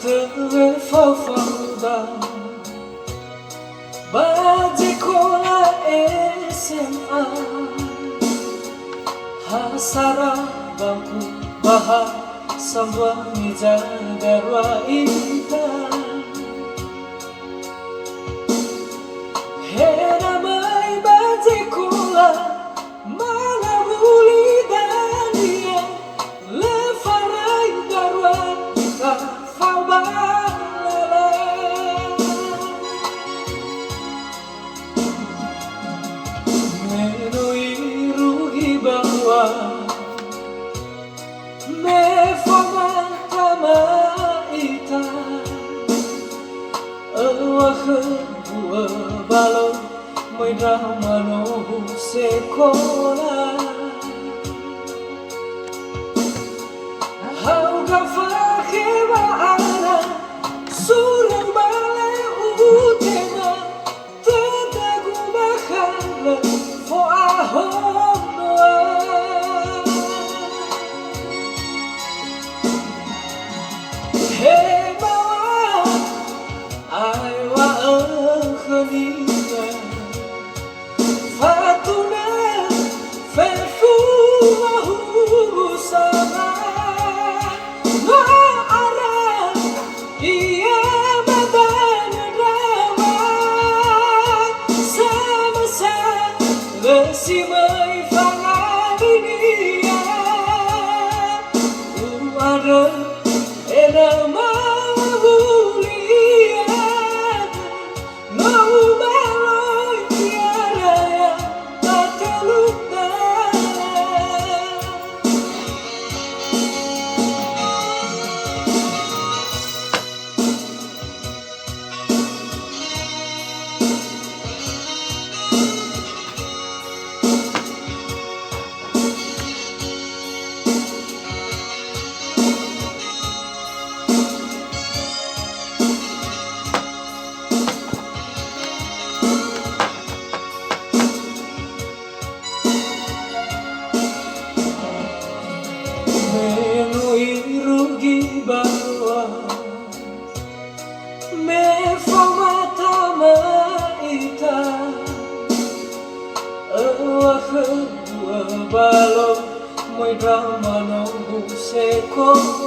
Teve fofauda Bajikola SMA Hasara bangku baha Sambwa mijagarwa ita Hera mai bajikola Mana buli dania Lefarai garwa ita Me fomata maita Awakhe bua balo Moi ramano sekolah Hau gafahe wa ana Sulang bale utema Tadagu bakhala Fo ahon noa Hey bawa Aiwa khaniya Fatuna Fefu ahu sama No ara Iya badan rawa Sama sa Lesimai fangalinia Uara Era mabulia No baloi tiara ya Tateluta Rugi bawa Me fomata maita Awakhe bua balo Moi ramano sekolah